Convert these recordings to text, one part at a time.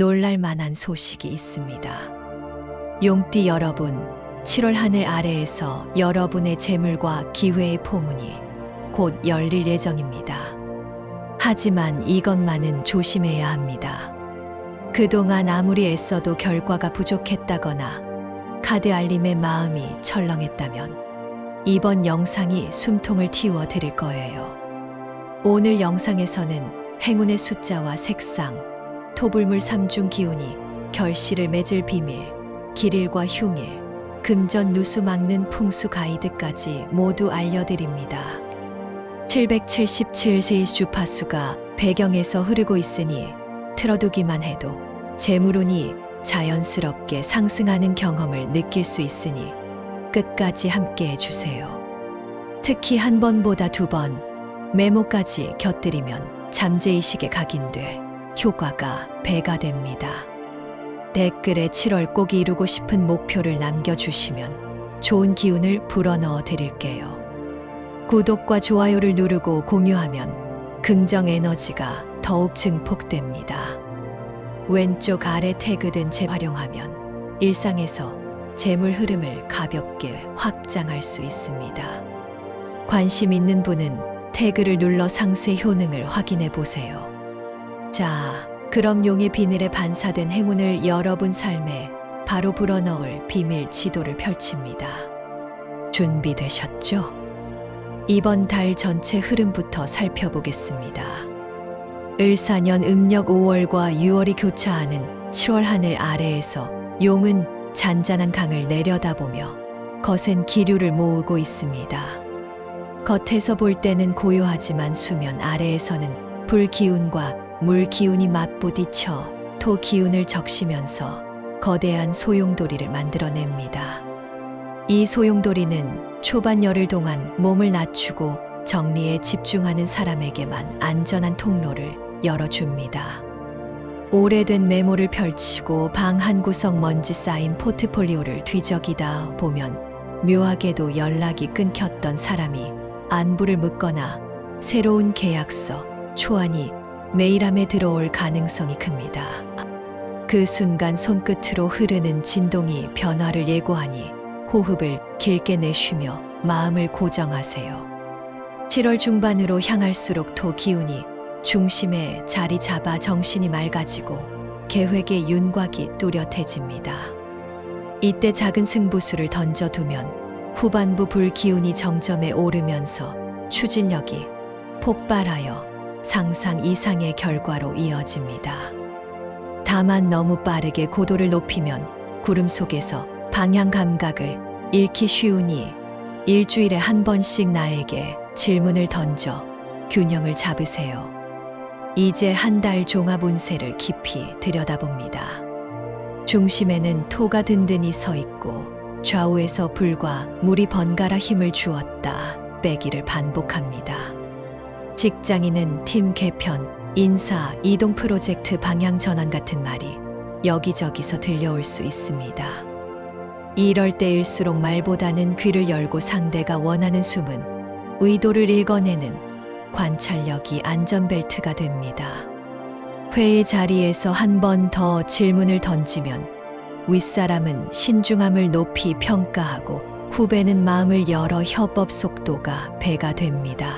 놀랄 만한 소식이 있습니다. 용띠 여러분, 7월 하늘 아래에서 여러분의 재물과 기회의 포문이 곧 열릴 예정입니다. 하지만 이것만은 조심해야 합니다. 그동안 아무리 애써도 결과가 부족했다거나 카드 알림에 마음이 철렁했다면 이번 영상이 숨통을 틔워 드릴 거예요. 오늘 영상에서는 행운의 숫자와 색상, 토불물 3중 기운이 결실을 맺을 비밀, 길일과 흉일, 금전 누수 막는 풍수 가이드까지 모두 알려드립니다. 777세의 주파수가 배경에서 흐르고 있으니 틀어두기만 해도 재물운이 자연스럽게 상승하는 경험을 느낄 수 있으니 끝까지 함께 해주세요. 특히 한 번보다 두 번, 메모까지 곁들이면 잠재의식에 각인돼 효과가 배가 됩니다. 댓글에 7월 꼭 이루고 싶은 목표를 남겨주시면 좋은 기운을 불어넣어 드릴게요. 구독과 좋아요를 누르고 공유하면 긍정 에너지가 더욱 증폭됩니다. 왼쪽 아래 태그든 재활용하면 일상에서 재물 흐름을 가볍게 확장할 수 있습니다. 관심 있는 분은 태그를 눌러 상세 효능을 확인해 보세요. 자, 그럼 용의 비늘에 반사된 행운을 여러분 삶에 바로 불어넣을 비밀 지도를 펼칩니다. 준비되셨죠? 이번 달 전체 흐름부터 살펴보겠습니다. 을사년 음력 5월과 6월이 교차하는 7월 하늘 아래에서 용은 잔잔한 강을 내려다보며 거센 기류를 모으고 있습니다. 겉에서 볼 때는 고요하지만 수면 아래에서는 불 기운과 물 기운이 맞부딪혀 토 기운을 적시면서 거대한 소용돌이를 만들어냅니다. 이 소용돌이는 초반 열흘 동안 몸을 낮추고 정리에 집중하는 사람에게만 안전한 통로를 열어줍니다. 오래된 메모를 펼치고 방 한 구석 먼지 쌓인 포트폴리오를 뒤적이다 보면 묘하게도 연락이 끊겼던 사람이 안부를 묻거나 새로운 계약서, 초안이 메일함에 들어올 가능성이 큽니다. 그 순간 손끝으로 흐르는 진동이 변화를 예고하니 호흡을 길게 내쉬며 마음을 고정하세요. 7월 중반으로 향할수록 토 기운이 중심에 자리 잡아 정신이 맑아지고 계획의 윤곽이 뚜렷해집니다. 이때 작은 승부수를 던져두면 후반부 불 기운이 정점에 오르면서 추진력이 폭발하여 상상 이상의 결과로 이어집니다. 다만 너무 빠르게 고도를 높이면 구름 속에서 방향 감각을 잃기 쉬우니 일주일에 한 번씩 나에게 질문을 던져 균형을 잡으세요. 이제 한 달 종합 운세를 깊이 들여다봅니다. 중심에는 토가 든든히 서 있고 좌우에서 불과 물이 번갈아 힘을 주었다 빼기를 반복합니다. 직장인은 팀 개편, 인사, 이동 프로젝트 방향 전환 같은 말이 여기저기서 들려올 수 있습니다. 이럴 때일수록 말보다는 귀를 열고 상대가 원하는 숨은 의도를 읽어내는 관찰력이 안전벨트가 됩니다. 회의 자리에서 한 번 더 질문을 던지면 윗사람은 신중함을 높이 평가하고 후배는 마음을 열어 협업 속도가 배가 됩니다.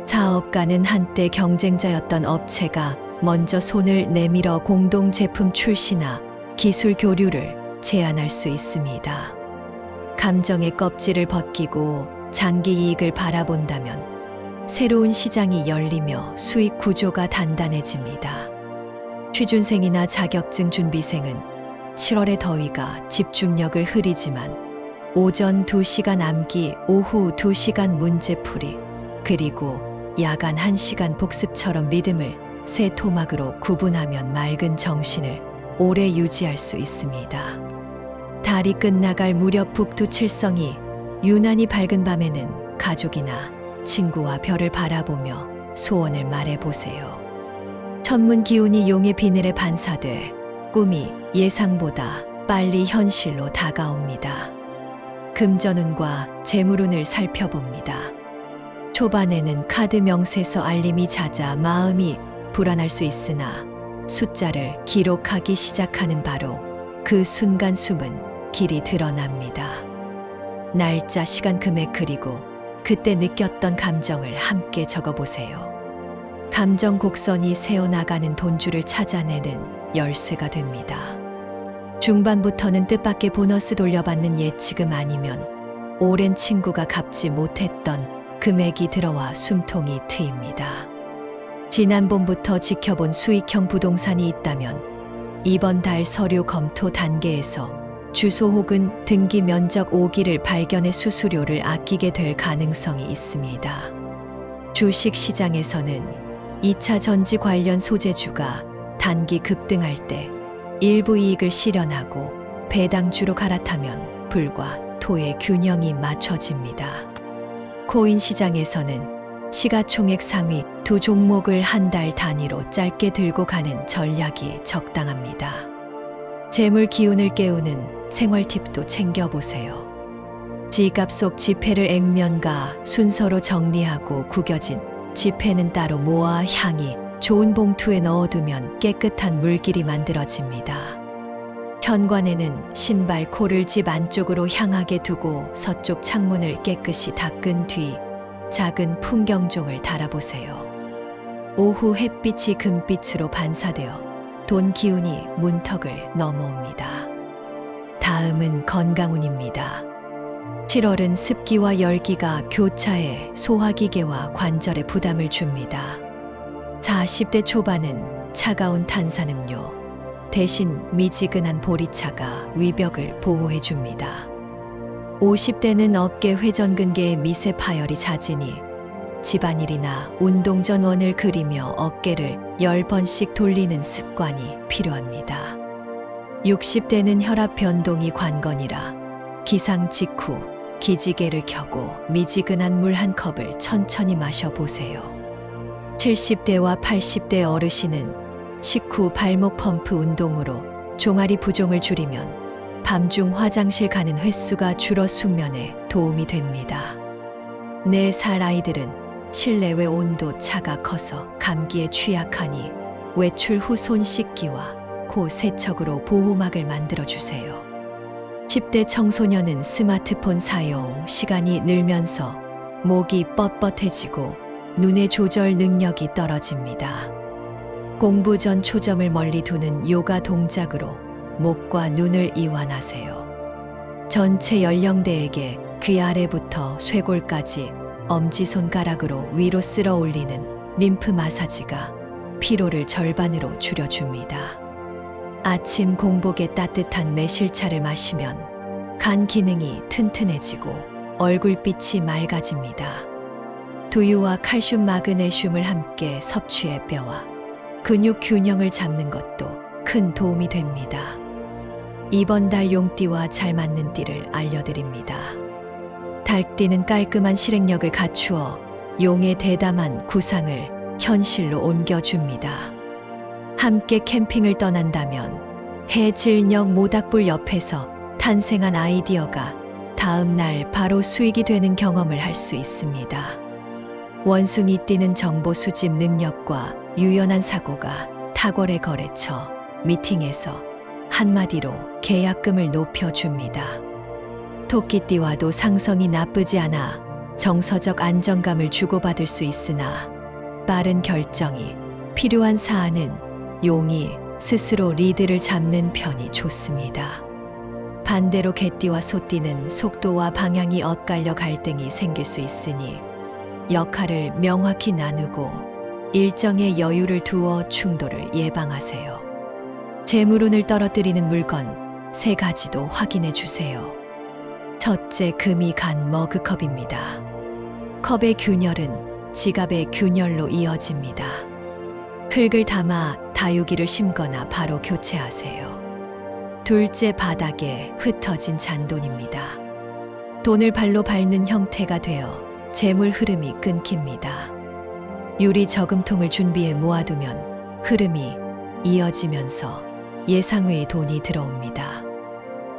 사업가는 한때 경쟁자였던 업체가 먼저 손을 내밀어 공동 제품 출시나 기술 교류를 제안할 수 있습니다. 감정의 껍질을 벗기고 장기 이익을 바라본다면 새로운 시장이 열리며 수익 구조가 단단해집니다. 취준생이나 자격증 준비생은 7월의 더위가 집중력을 흐리지만 오전 2시간 암기, 오후 2시간 문제풀이, 그리고 야간 1시간 복습처럼 리듬을 새 토막으로 구분하면 맑은 정신을 오래 유지할 수 있습니다. 달이 끝나갈 무렵 북두칠성이 유난히 밝은 밤에는 가족이나 친구와 별을 바라보며 소원을 말해보세요. 천문 기운이 용의 비늘에 반사돼 꿈이 예상보다 빨리 현실로 다가옵니다. 금전운과 재물운을 살펴봅니다. 초반에는 카드 명세서 알림이 잦아 마음이 불안할 수 있으나 숫자를 기록하기 시작하는 바로 그 순간 숨은 길이 드러납니다. 날짜, 시간, 금액 그리고 그때 느꼈던 감정을 함께 적어보세요. 감정 곡선이 새어나가는 돈줄을 찾아내는 열쇠가 됩니다. 중반부터는 뜻밖의 보너스 돌려받는 예치금 아니면 오랜 친구가 갚지 못했던 금액이 들어와 숨통이 트입니다. 지난 봄부터 지켜본 수익형 부동산이 있다면 이번 달 서류 검토 단계에서 주소 혹은 등기 면적 5기를 발견해 수수료를 아끼게 될 가능성이 있습니다. 주식 시장에서는 2차 전지 관련 소재주가 단기 급등할 때 일부 이익을 실현하고 배당주로 갈아타면 불과 토의 균형이 맞춰집니다. 코인 시장에서는 시가총액 상위 두 종목을 한 달 단위로 짧게 들고 가는 전략이 적당합니다. 재물 기운을 깨우는 생활 팁도 챙겨보세요. 지갑 속 지폐를 액면과 순서로 정리하고 구겨진 지폐는 따로 모아 향이 좋은 봉투에 넣어두면 깨끗한 물길이 만들어집니다. 현관에는 신발 코를 집 안쪽으로 향하게 두고 서쪽 창문을 깨끗이 닦은 뒤 작은 풍경종을 달아보세요. 오후 햇빛이 금빛으로 반사되어 돈 기운이 문턱을 넘어옵니다. 다음은 건강운입니다. 7월은 습기와 열기가 교차해 소화기계와 관절에 부담을 줍니다. 40대 초반은 차가운 탄산음료 대신 미지근한 보리차가 위벽을 보호해줍니다. 50대는 어깨 회전근개에 미세 파열이 잦으니 집안일이나 운동 전 원을 그리며 어깨를 10번씩 돌리는 습관이 필요합니다. 60대는 혈압 변동이 관건이라 기상 직후 기지개를 켜고 미지근한 물 한 컵을 천천히 마셔보세요. 70대와 80대 어르신은 식후 발목 펌프 운동으로 종아리 부종을 줄이면 밤중 화장실 가는 횟수가 줄어 숙면에 도움이 됩니다. 4살 아이들은 실내외 온도 차가 커서 감기에 취약하니 외출 후 손 씻기와 코 세척으로 보호막을 만들어주세요. 10대 청소년은 스마트폰 사용 시간이 늘면서 목이 뻣뻣해지고 눈의 조절 능력이 떨어집니다. 공부 전 초점을 멀리 두는 요가 동작으로 목과 눈을 이완하세요. 전체 연령대에게 귀 아래부터 쇄골까지 엄지손가락으로 위로 쓸어 올리는 림프 마사지가 피로를 절반으로 줄여줍니다. 아침 공복에 따뜻한 매실차를 마시면 간 기능이 튼튼해지고 얼굴빛이 맑아집니다. 두유와 칼슘, 마그네슘을 함께 섭취해 뼈와 근육 균형을 잡는 것도 큰 도움이 됩니다. 이번 달 용띠와 잘 맞는 띠를 알려드립니다. 달띠는 깔끔한 실행력을 갖추어 용의 대담한 구상을 현실로 옮겨줍니다. 함께 캠핑을 떠난다면 해질녘 모닥불 옆에서 탄생한 아이디어가 다음 날 바로 수익이 되는 경험을 할 수 있습니다. 원숭이 띠는 정보 수집 능력과 유연한 사고가 탁월해 거래처, 미팅에서 한마디로 계약금을 높여줍니다. 토끼띠와도 상성이 나쁘지 않아 정서적 안정감을 주고받을 수 있으나 빠른 결정이 필요한 사안은 용이 스스로 리드를 잡는 편이 좋습니다. 반대로 개띠와 소띠는 속도와 방향이 엇갈려 갈등이 생길 수 있으니 역할을 명확히 나누고 일정의 여유를 두어 충돌을 예방하세요. 재물운을 떨어뜨리는 물건 3가지도 확인해 주세요. 첫째, 금이 간 머그컵입니다. 컵의 균열은 지갑의 균열로 이어집니다. 흙을 담아 다육이를 심거나 바로 교체하세요. 둘째, 바닥에 흩어진 잔돈입니다. 돈을 발로 밟는 형태가 되어 재물 흐름이 끊깁니다. 유리 저금통을 준비해 모아두면 흐름이 이어지면서 예상외의 돈이 들어옵니다.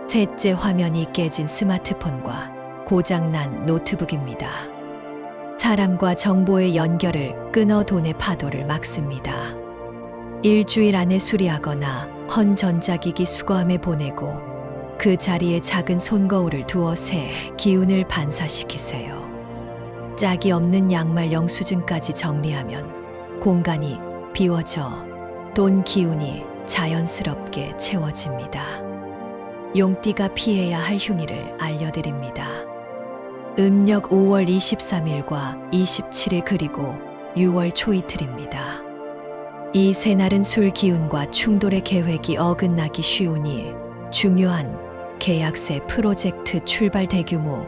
셋째, 화면이 깨진 스마트폰과 고장난 노트북입니다. 사람과 정보의 연결을 끊어 돈의 파도를 막습니다. 일주일 안에 수리하거나 헌 전자기기 수거함에 보내고 그 자리에 작은 손거울을 두어 새 기운을 반사시키세요. 짝이 없는 양말 영수증까지 정리하면 공간이 비워져 돈 기운이 자연스럽게 채워집니다. 용띠가 피해야 할 흉일을 알려드립니다. 음력 5월 23일과 27일 그리고 6월 초이틀입니다. 이 세 날은 술 기운과 충돌의 계획이 어긋나기 쉬우니 중요한 계약세 프로젝트 출발 대규모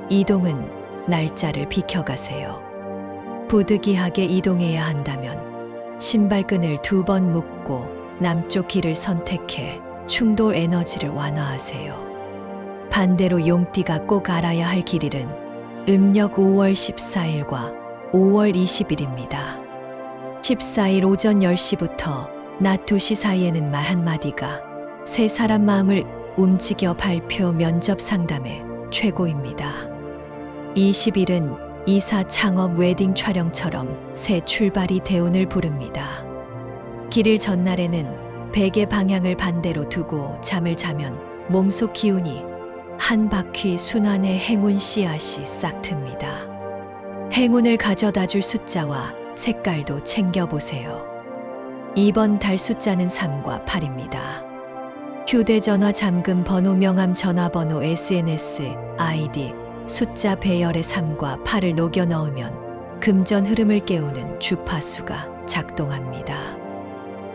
이동은 날짜를 비켜가세요. 부득이하게 이동해야 한다면 신발끈을 2번 묶고 남쪽 길을 선택해 충돌 에너지를 완화하세요. 반대로 용띠가 꼭 알아야 할 길일은 음력 5월 14일과 5월 20일입니다. 14일 오전 10시부터 낮 2시 사이에는 말 한마디가 세 사람 마음을 움직여 발표 면접 상담에 최고입니다. 20일은 이사 창업 웨딩 촬영처럼 새 출발이 대운을 부릅니다. 길일 전날에는 베개 방향을 반대로 두고 잠을 자면 몸속 기운이 한 바퀴 순환의 행운 씨앗이 싹 틉니다. 행운을 가져다 줄 숫자와 색깔도 챙겨보세요. 이번 달 숫자는 3과 8입니다. 휴대전화 잠금 번호 명함 전화번호 SNS 아이디 숫자 배열의 3과 8을 녹여 넣으면 금전 흐름을 깨우는 주파수가 작동합니다.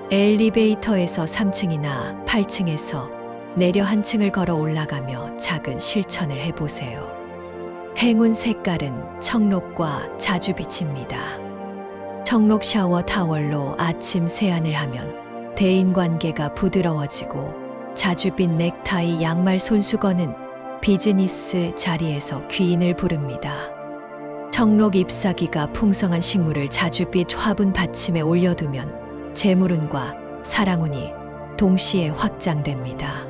엘리베이터에서 3층이나 8층에서 내려 한 층을 걸어 올라가며 작은 실천을 해보세요. 행운 색깔은 청록과 자주빛입니다. 청록 샤워 타월로 아침 세안을 하면 대인관계가 부드러워지고 자주빛 넥타이 양말 손수건은 비즈니스 자리에서 귀인을 부릅니다. 청록 잎사귀가 풍성한 식물을 자주빛 화분 받침에 올려두면 재물운과 사랑운이 동시에 확장됩니다.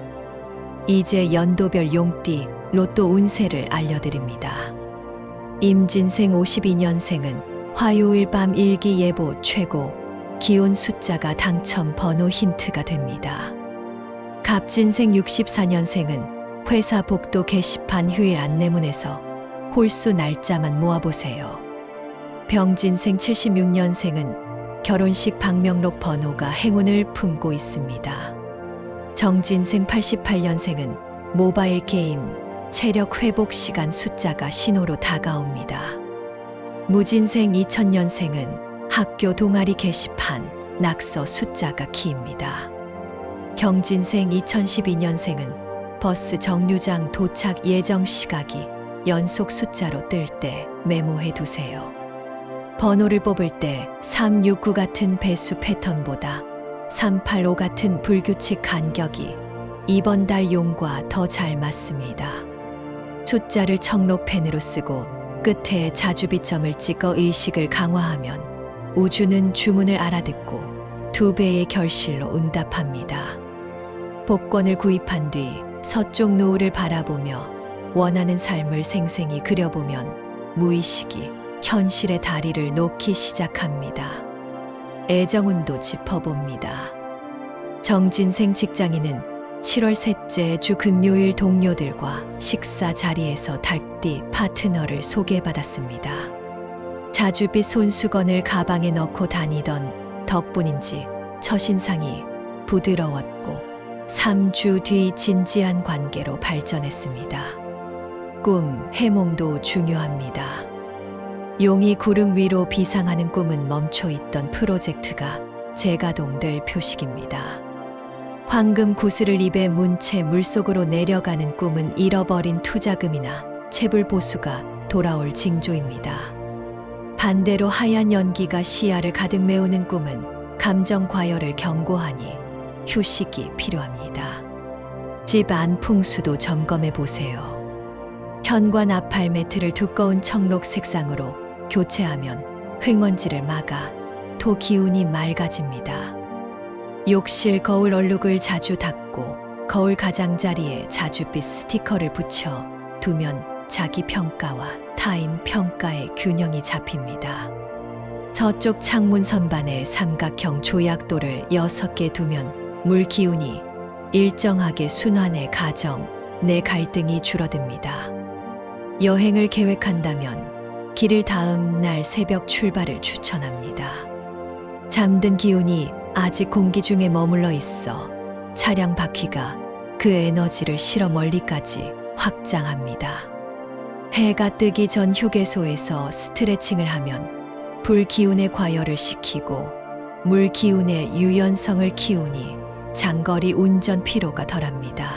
이제 연도별 용띠 로또 운세를 알려드립니다. 임진생 52년생은 화요일 밤 일기예보 최고 기온 숫자가 당첨 번호 힌트가 됩니다. 갑진생 64년생은 회사 복도 게시판 휴일 안내문에서 홀수 날짜만 모아보세요. 병진생 76년생은 결혼식 방명록 번호가 행운을 품고 있습니다. 정진생 88년생은 모바일 게임 체력 회복 시간 숫자가 신호로 다가옵니다. 무진생 2000년생은 학교 동아리 게시판 낙서 숫자가 키입니다. 경진생 2012년생은 버스 정류장 도착 예정 시각이 연속 숫자로 뜰 때 메모해 두세요. 번호를 뽑을 때 369 같은 배수 패턴보다 385 같은 불규칙 간격이 이번 달 용과 더 잘 맞습니다. 숫자를 청록펜으로 쓰고 끝에 자주비점을 찍어 의식을 강화하면 우주는 주문을 알아듣고 2배의 결실로 응답합니다. 복권을 구입한 뒤 서쪽 노을을 바라보며 원하는 삶을 생생히 그려보면 무의식이 현실의 다리를 놓기 시작합니다. 애정운도 짚어봅니다. 정진생 직장인은 7월 셋째 주 금요일 동료들과 식사 자리에서 달띠 파트너를 소개받았습니다. 자주빛 손수건을 가방에 넣고 다니던 덕분인지 첫인상이 부드러웠고 3주 뒤 진지한 관계로 발전했습니다. 꿈, 해몽도 중요합니다. 용이 구름 위로 비상하는 꿈은 멈춰있던 프로젝트가 재가동될 표식입니다. 황금 구슬을 입에 문 채 물속으로 내려가는 꿈은 잃어버린 투자금이나 채불 보수가 돌아올 징조입니다. 반대로 하얀 연기가 시야를 가득 메우는 꿈은 감정 과열을 경고하니 휴식이 필요합니다. 집 안 풍수도 점검해 보세요. 현관 앞팔 매트를 두꺼운 청록 색상으로 교체하면 흙먼지를 막아 토 기운이 맑아집니다. 욕실 거울 얼룩을 자주 닦고 거울 가장자리에 자주빛 스티커를 붙여 두면 자기 평가와 타인 평가의 균형이 잡힙니다. 서쪽 창문 선반에 삼각형 조약돌을 6개 두면 물 기운이 일정하게 순환해 가정 내 갈등이 줄어듭니다. 여행을 계획한다면 길을 다음 날 새벽 출발을 추천합니다. 잠든 기운이 아직 공기 중에 머물러 있어 차량 바퀴가 그 에너지를 실어 멀리까지 확장합니다. 해가 뜨기 전 휴게소에서 스트레칭을 하면 불 기운의 과열을 시키고 물 기운의 유연성을 키우니 장거리 운전 피로가 덜합니다.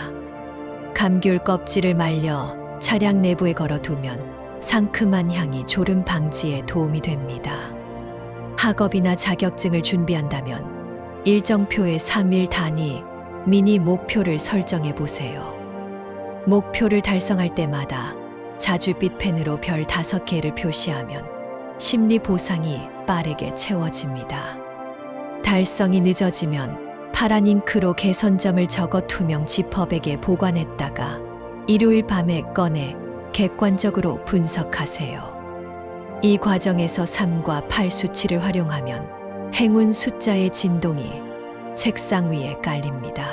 감귤 껍질을 말려 차량 내부에 걸어두면 상큼한 향이 졸음 방지에 도움이 됩니다. 학업이나 자격증을 준비한다면 일정표의 3일 단위 미니 목표를 설정해 보세요. 목표를 달성할 때마다 자줏빛 펜으로 별 5개를 표시하면 심리 보상이 빠르게 채워집니다. 달성이 늦어지면 파란 잉크로 개선점을 적어 투명 지퍼백에 보관했다가 일요일 밤에 꺼내 객관적으로 분석하세요. 이 과정에서 3과 8 수치를 활용하면 행운 숫자의 진동이 책상 위에 깔립니다.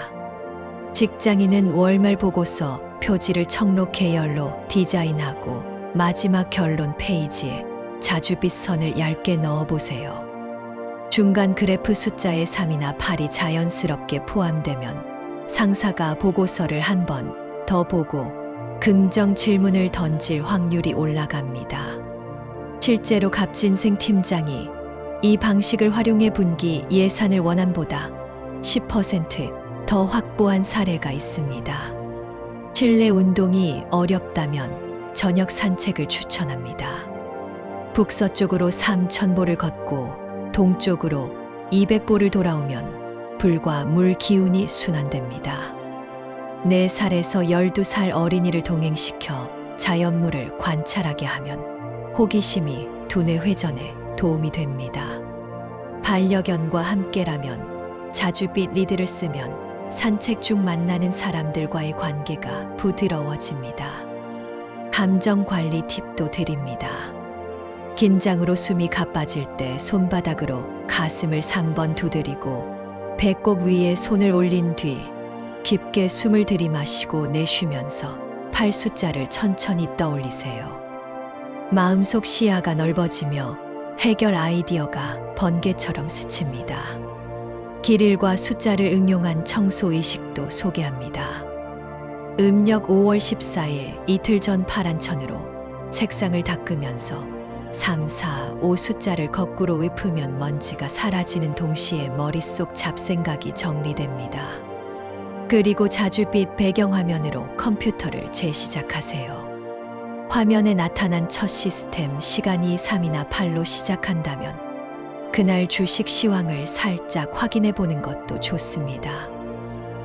직장인은 월말 보고서 표지를 청록 계열로 디자인하고 마지막 결론 페이지에 자줏빛 선을 얇게 넣어보세요. 중간 그래프 숫자의 3이나 8이 자연스럽게 포함되면 상사가 보고서를 한 번 더 보고 긍정 질문을 던질 확률이 올라갑니다. 실제로 갑진생 팀장이 이 방식을 활용해 분기 예산을 원안보다 10% 더 확보한 사례가 있습니다. 실내 운동이 어렵다면 저녁 산책을 추천합니다. 북서쪽으로 3,000보를 걷고 동쪽으로 200보를 돌아오면 불과 물 기운이 순환됩니다. 4살에서 12살 어린이를 동행시켜 자연물을 관찰하게 하면 호기심이 두뇌 회전에 도움이 됩니다. 반려견과 함께라면 자줏빛 리드를 쓰면 산책 중 만나는 사람들과의 관계가 부드러워집니다. 감정 관리 팁도 드립니다. 긴장으로 숨이 가빠질 때 손바닥으로 가슴을 3번 두드리고 배꼽 위에 손을 올린 뒤 깊게 숨을 들이마시고 내쉬면서 8 숫자를 천천히 떠올리세요. 마음속 시야가 넓어지며 해결 아이디어가 번개처럼 스칩니다. 길일과 숫자를 응용한 청소 의식도 소개합니다. 음력 5월 14일 이틀 전 파란 천으로 책상을 닦으면서 3, 4, 5 숫자를 거꾸로 읊으면 먼지가 사라지는 동시에 머릿속 잡생각이 정리됩니다. 그리고 자줏빛 배경화면으로 컴퓨터를 재시작하세요. 화면에 나타난 첫 시스템 시간이 3이나 8로 시작한다면 그날 주식 시황을 살짝 확인해 보는 것도 좋습니다.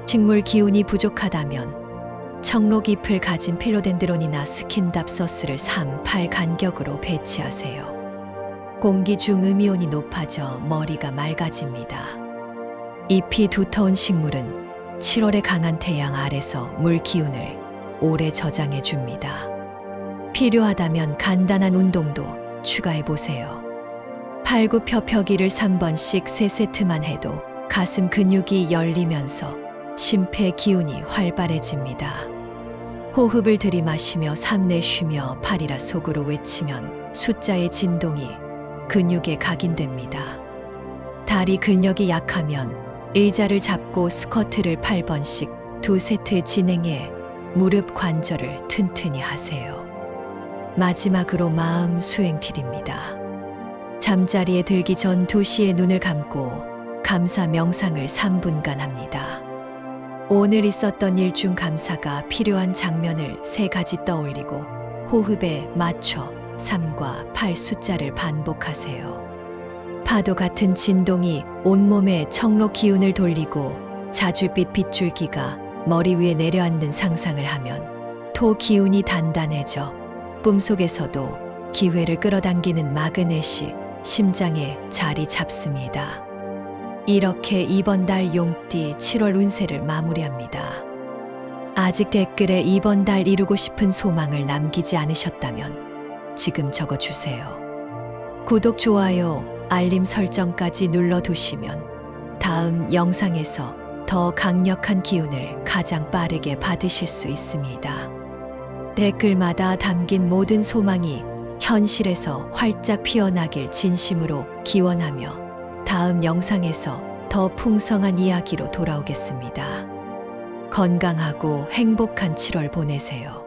식물 기운이 부족하다면 청록 잎을 가진 필로덴드론이나 스킨답서스를 3, 8 간격으로 배치하세요. 공기 중 음이온이 높아져 머리가 맑아집니다. 잎이 두터운 식물은 7월의 강한 태양 아래서 물 기운을 오래 저장해 줍니다. 필요하다면 간단한 운동도 추가해 보세요. 팔굽혀펴기를 3번씩 3세트만 해도 가슴 근육이 열리면서 심폐 기운이 활발해집니다. 호흡을 들이마시며 3 내쉬며 8이라 속으로 외치면 숫자의 진동이 근육에 각인됩니다. 다리 근력이 약하면 의자를 잡고 스쿼트를 8번씩 2세트 진행해 무릎 관절을 튼튼히 하세요. 마지막으로 마음 수행 팁입니다. 잠자리에 들기 전 2시에 눈을 감고 감사 명상을 3분간 합니다. 오늘 있었던 일 중 감사가 필요한 장면을 3가지 떠올리고 호흡에 맞춰 3과 8 숫자를 반복하세요. 파도 같은 진동이 온몸에 청록 기운을 돌리고 자줏빛 빗줄기가 머리 위에 내려앉는 상상을 하면 토 기운이 단단해져 꿈속에서도 기회를 끌어당기는 마그넷이 심장에 자리 잡습니다. 이렇게 이번 달 용띠 7월 운세를 마무리합니다. 아직 댓글에 이번 달 이루고 싶은 소망을 남기지 않으셨다면 지금 적어주세요. 구독, 좋아요, 알림 설정까지 눌러두시면 다음 영상에서 더 강력한 기운을 가장 빠르게 받으실 수 있습니다. 댓글마다 담긴 모든 소망이 현실에서 활짝 피어나길 진심으로 기원하며 다음 영상에서 더 풍성한 이야기로 돌아오겠습니다. 건강하고 행복한 7월 보내세요.